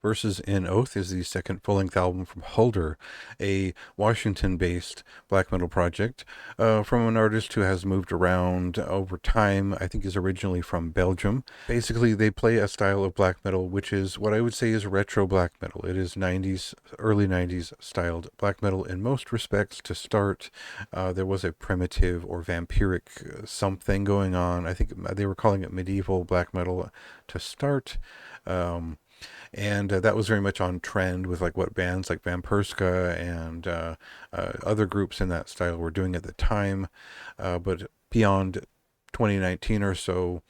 Verses in Oath is the second full-length album from Hulder, a Washington-based black metal project from an artist who has moved around over time. I think is originally from Belgium. Basically, they play a style of black metal which is what I would say is retro black metal. It is 90s, early 90s styled black metal in most respects. To start, there was a primitive or vampiric something going on. I think they were calling it medieval black metal to start. Um, and that was very much on trend with like what bands like Vampirska and other groups in that style were doing at the time. But beyond 2019 or so,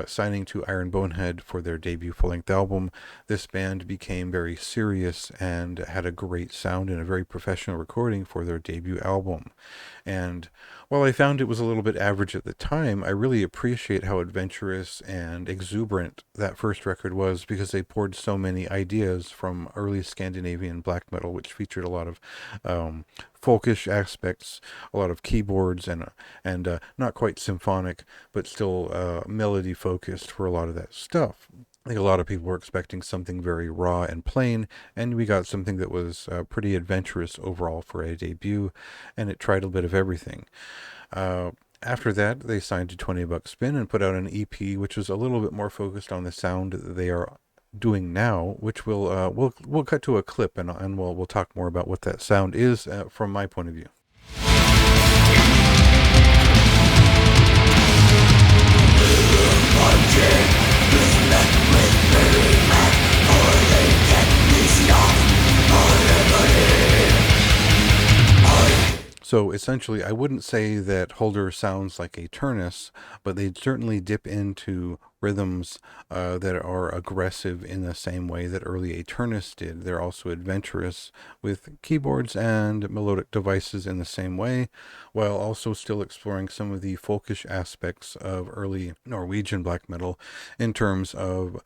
signing to Iron Bonehead for their debut full-length album, this band became very serious and had a great sound and a very professional recording for their debut album. And while I found it was a little bit average at the time, I really appreciate how adventurous and exuberant that first record was because they poured so many ideas from early Scandinavian black metal, which featured a lot of folkish aspects, a lot of keyboards, and not quite symphonic, but still melody focused for a lot of that stuff. I think a lot of people were expecting something very raw and plain, and we got something that was pretty adventurous overall for a debut, and it tried a bit of everything. Uh, After that, they signed to 20 Buck Spin and put out an EP, which was a little bit more focused on the sound that they are doing now, which we'll cut to a clip and we'll talk more about what that sound is from my point of view. So essentially, I wouldn't say that Hulder sounds like a Turnus, but they certainly dip into rhythms that are aggressive in the same way that early Aternus did. They're also adventurous with keyboards and melodic devices in the same way, while also still exploring some of the folkish aspects of early Norwegian black metal in terms of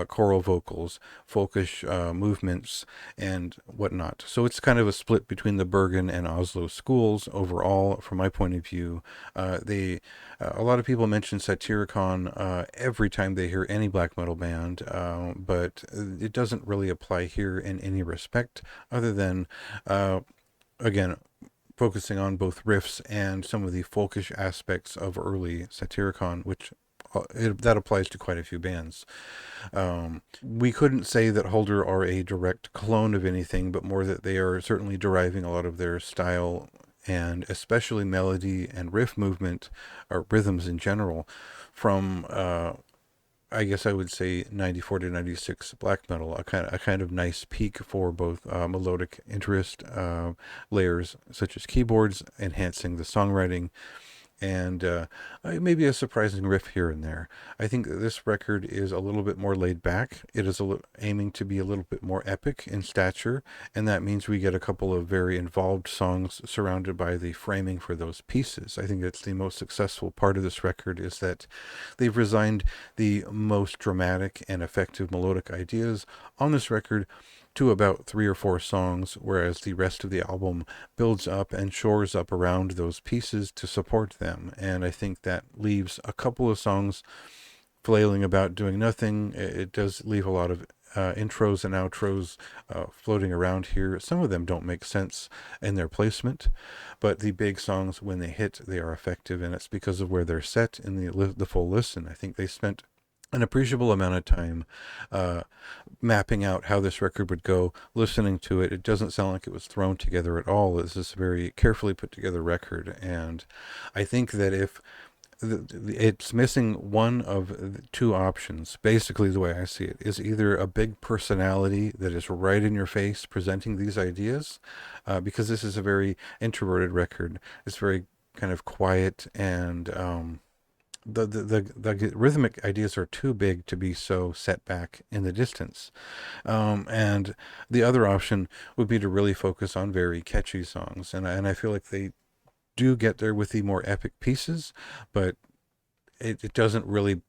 choral vocals, folkish movements, and whatnot. So it's kind of a split between the Bergen and Oslo schools overall, from my point of view. A lot of people mention Satyricon every time they hear any black metal band, but it doesn't really apply here in any respect other than, again, focusing on both riffs and some of the folkish aspects of early Satyricon, which that applies to quite a few bands. We couldn't say that Hulder are a direct clone of anything, but more that they are certainly deriving a lot of their style and especially melody and riff movement, or rhythms in general, from I guess I would say 94 to 96 black metal, a kind of nice peak for both melodic interest layers such as keyboards, enhancing the songwriting, and maybe a surprising riff here and there. I think that this record is a little bit more laid back. It is aiming to be a little bit more epic in stature, and that means we get a couple of very involved songs surrounded by the framing for those pieces. I think that's the most successful part of this record, is that they've resigned the most dramatic and effective melodic ideas on this record to about 3 or 4 songs, whereas the rest of the album builds up and shores up around those pieces to support them. And I think that leaves a couple of songs flailing about doing nothing. It does leave a lot of intros and outros floating around here. Some of them don't make sense in their placement, but the big songs, when they hit, they are effective, and it's because of where they're set in the full listen. I think they spent an appreciable amount of time mapping out how this record would go, listening to it. It doesn't sound like it was thrown together at all. This is a very carefully put together record, and I think that if it's missing one of 2 options, basically the way I see it, is either a big personality that is right in your face presenting these ideas, because this is a very introverted record. It's very kind of quiet, and the rhythmic ideas are too big to be so set back in the distance. And the other option would be to really focus on very catchy songs. And I feel like they do get there with the more epic pieces, but it doesn't really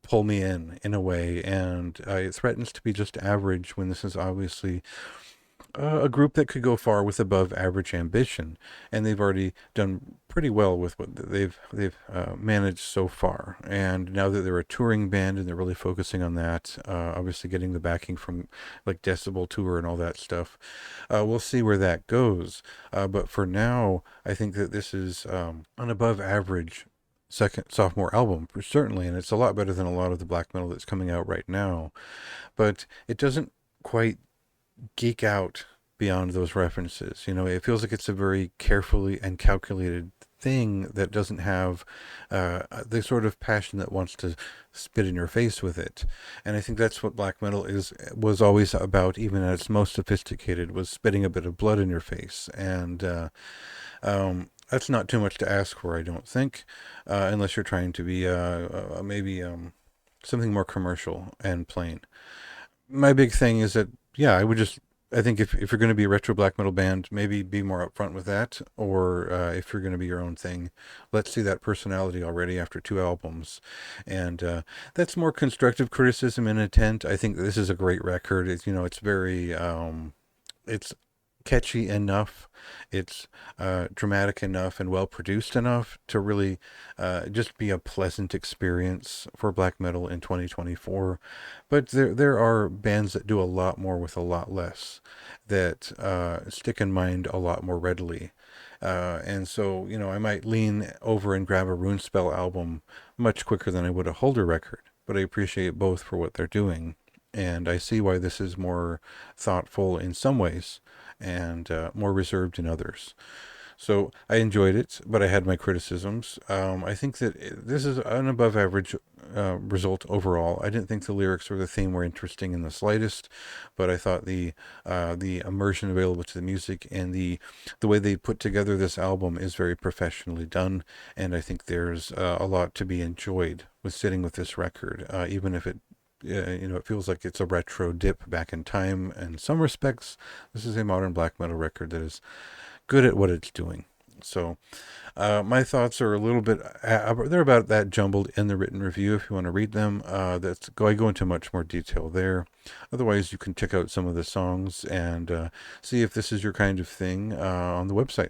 pull me in a way. And it threatens to be just average when this is obviously A group that could go far with above average ambition, and they've already done pretty well with what they've managed so far. And now that they're a touring band and they're really focusing on that, obviously getting the backing from like Decibel Tour and all that stuff, we'll see where that goes. But for now, I think that this is an above average second sophomore album, certainly, and it's a lot better than a lot of the black metal that's coming out right now. But it doesn't quite geek out beyond those references. You know, it feels like it's a very carefully and calculated thing that doesn't have the sort of passion that wants to spit in your face with it. And I think that's what black metal is was always about, even at its most sophisticated, was spitting a bit of blood in your face. And that's not too much to ask for, I don't think, unless you're trying to be maybe something more commercial and plain. My big thing is that yeah, I think if you're going to be a retro black metal band, maybe be more upfront with that, or if you're going to be your own thing, let's see that personality already after two albums, and that's more constructive criticism and intent. I think this is a great record. It's it's very it's catchy enough, it's dramatic enough and well produced enough to really just be a pleasant experience for black metal in 2024. But there are bands that do a lot more with a lot less, that stick in mind a lot more readily. And so, I might lean over and grab a Runespell album much quicker than I would a Hulder record, but I appreciate both for what they're doing. And I see why this is more thoughtful in some ways and more reserved in others. So I enjoyed it, but I had my criticisms. I think that this is an above average result overall. I didn't think the lyrics or the theme were interesting in the slightest, but I thought the immersion available to the music and the way they put together this album is very professionally done, and I think there's a lot to be enjoyed with sitting with this record, even if it feels like it's a retro dip back in time. In some respects, this is a modern black metal record that is good at what it's doing. So, my thoughts are a little bit, they're about that jumbled in the written review if you want to read them. I go into much more detail there. Otherwise, you can check out some of the songs and see if this is your kind of thing on the website.